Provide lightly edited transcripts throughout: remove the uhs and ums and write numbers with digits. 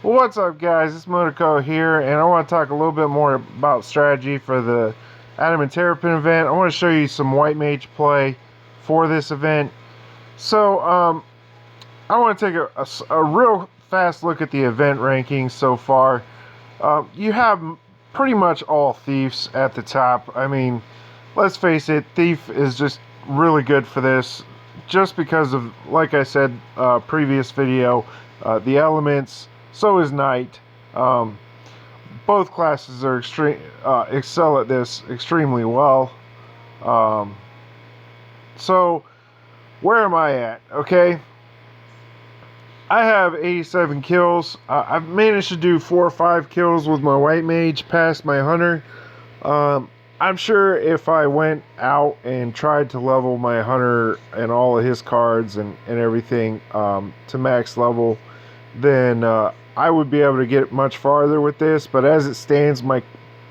Well, what's up, guys? It's Monaco here, and I want to talk a little bit more about strategy for the Adamanterripan event. I want to show you some White Mage play for this event. So, I want to take a real fast look at the event rankings so far. You have pretty much all Thieves at the top. I mean, let's face it, Thief is just really good for this, just because of, like I said, previous video, the elements. So is Knight. Um, both classes are excel at this extremely well. Um, so where am I at? Okay, I have 87 kills. I've managed to do 4 or 5 kills with my White Mage past my Hunter. I'm sure if I went out and tried to level my Hunter and all of his cards and everything to max level, then I would be able to get much farther with this. But as it stands, my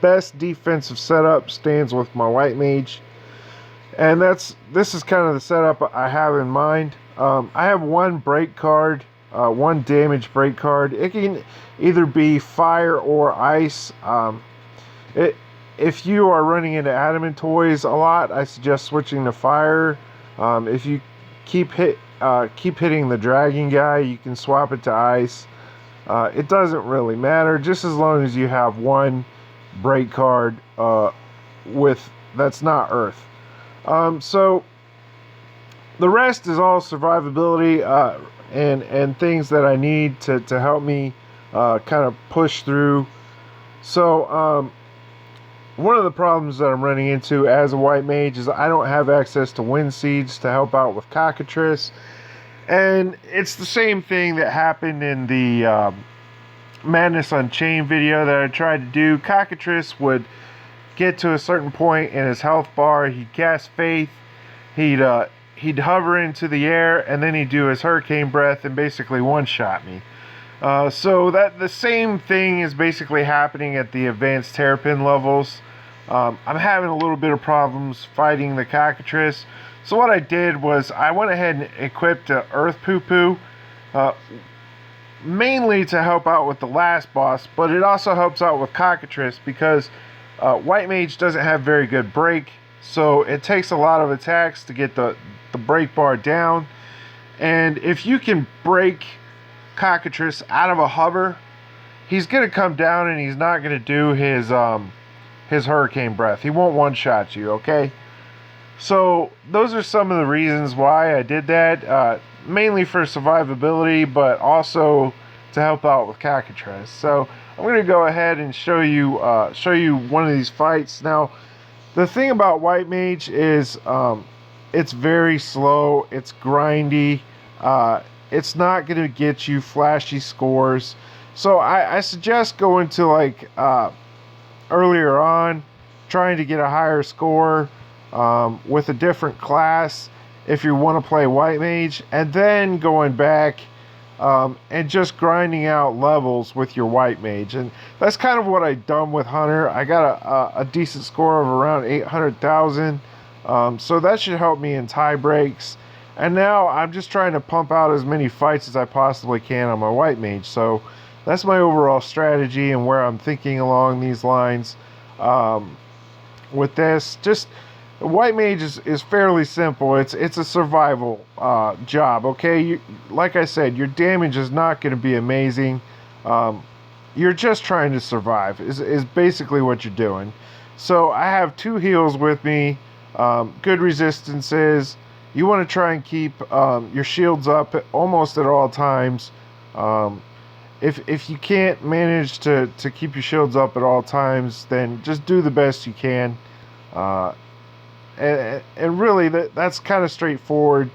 best defensive setup stands with my White Mage. And this is kind of the setup I have in mind. I have one break card, one damage break card. It can either be fire or ice. If you are running into adamant toys a lot, I suggest switching to fire. If you keep hitting the dragon guy, you can swap it to ice. It doesn't really matter, just as long as you have one break card with that's not earth. So the rest is all survivability and things that I need to help me kind of push through. So one of the problems that I'm running into as a White Mage is I don't have access to Wind Seeds to help out with Cockatrice. And it's the same thing that happened in the Madness Unchained video that I tried to do. Cockatrice would get to a certain point in his health bar, he'd cast Faith, he'd hover into the air, and then he'd do his Hurricane Breath and basically one-shot me. So that the same thing is basically happening at the advanced Terrapin levels. I'm having a little bit of problems fighting the Cockatrice. So what I did was I went ahead and equipped Earth Poo Poo, mainly to help out with the last boss, but it also helps out with Cockatrice because White Mage doesn't have very good break, so it takes a lot of attacks to get the break bar down. And if you can break Cockatrice out of a hover, he's going to come down and he's not going to do his Hurricane Breath. He won't one-shot you, okay? So those are some of the reasons why I did that, mainly for survivability, but also to help out with Cockatrice. So I'm going to go ahead and show you one of these fights. Now, the thing about White Mage is it's very slow, it's grindy, it's not going to get you flashy scores. So I suggest going to like earlier on, trying to get a higher score with a different class if you want to play White Mage, and then going back and just grinding out levels with your White Mage. And that's kind of what I've done with Hunter. I got a decent score of around 800,000, so that should help me in tie breaks. And now I'm just trying to pump out as many fights as I possibly can on my White Mage. So that's my overall strategy and where I'm thinking along these lines with this. Just White Mage is fairly simple. It's a survival job, okay? Like I said, your damage is not going to be amazing. You're just trying to survive is basically what you're doing. So I have 2 heals with me, good resistances. You want to try and keep your shields up almost at all times. If you can't manage to keep your shields up at all times, then just do the best you can. And really, that's kind of straightforward,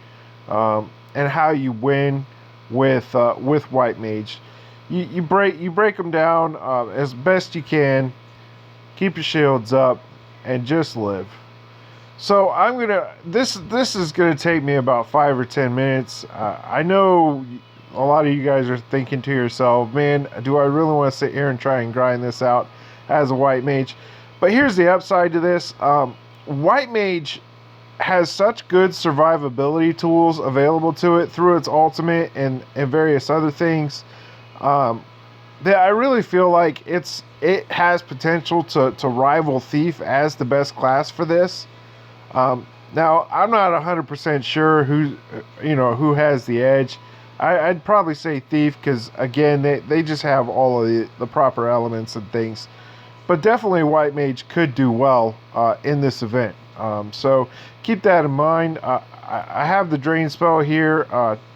and how you win with White Mage. You break them down as best you can. Keep your shields up, and just live. So this is gonna take me about 5 or 10 minutes. I know a lot of you guys are thinking to yourself, man, do I really want to sit here and try and grind this out as a White Mage? But here's the upside to this. White Mage has such good survivability tools available to it through its ultimate and various other things. I really feel like it has potential to rival Thief as the best class for this. Now I'm not 100% sure who has the edge. I'd probably say Thief because again they just have all of the proper elements and things. But definitely White Mage could do well in this event. So keep that in mind. I have the Drain spell here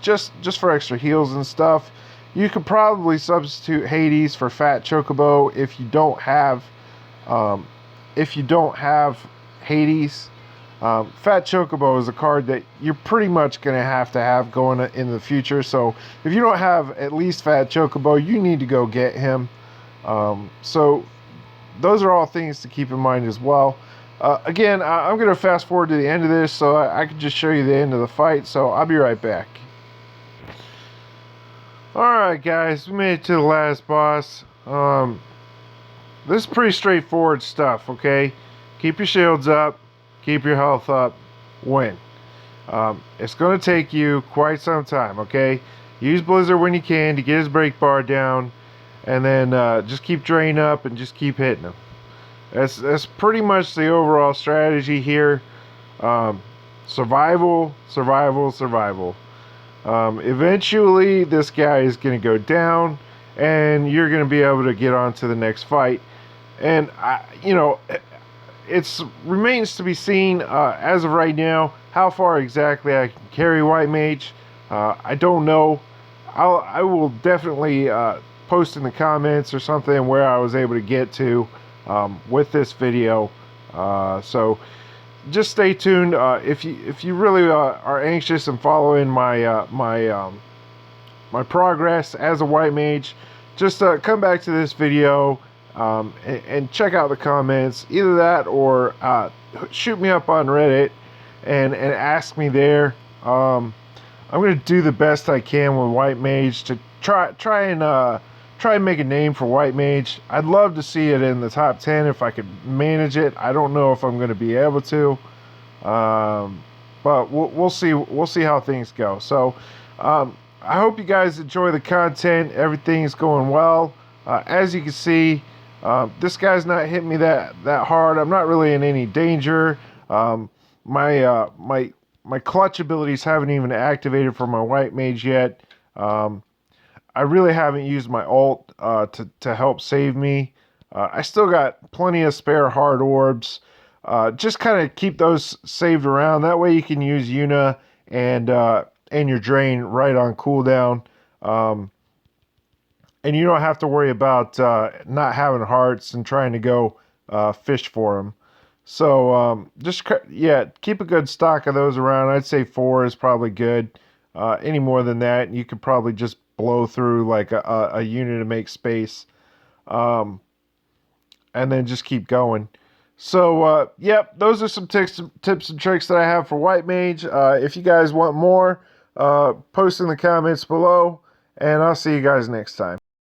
just for extra heals and stuff. You could probably substitute Hades for Fat Chocobo if you don't have Hades. Fat Chocobo is a card that you're pretty much going to have going in the future. So if you don't have at least Fat Chocobo, you need to go get him. So those are all things to keep in mind as well. Again, I'm going to fast forward to the end of this so I can just show you the end of the fight. So I'll be right back. Alright guys, we made it to the last boss. This is pretty straightforward stuff, okay? Keep your shields up, keep your health up, win. It's going to take you quite some time, okay? Use Blizzard when you can to get his break bar down, and then just keep Drain up and just keep hitting him. That's pretty much the overall strategy here. Survival, survival, survival. Eventually, this guy is going to go down, and you're going to be able to get on to the next fight. And, it remains to be seen, as of right now, how far exactly I can carry White Mage. I don't know. I will definitely post in the comments or something where I was able to get to with this video. So just stay tuned. If you really are anxious and following my my progress as a White Mage, just come back to this video and check out the comments. Either that or shoot me up on Reddit and ask me there. I'm going to do the best I can with White Mage to try and make a name for White Mage. I'd love to see it in the top 10 if I could manage it. I don't know if I'm going to be able to, but we'll see. We'll see how things go. So I hope you guys enjoy the content. Everything's going well. As you can see, this guy's not hitting me that hard. I'm not really in any danger. My clutch abilities haven't even activated for my White Mage yet. I really haven't used my ult to help save me. I still got plenty of spare hard orbs. Just kind of keep those saved around. That way you can use Una and your Drain right on cooldown. And you don't have to worry about not having hearts and trying to go fish for them. So keep a good stock of those around. I'd say 4 is probably good. Any more than that, you could probably just blow through like a unit to make space, and then just keep going. So yep, those are some tips and tricks that I have for White Mage. If you guys want more, post in the comments below, and I'll see you guys next time.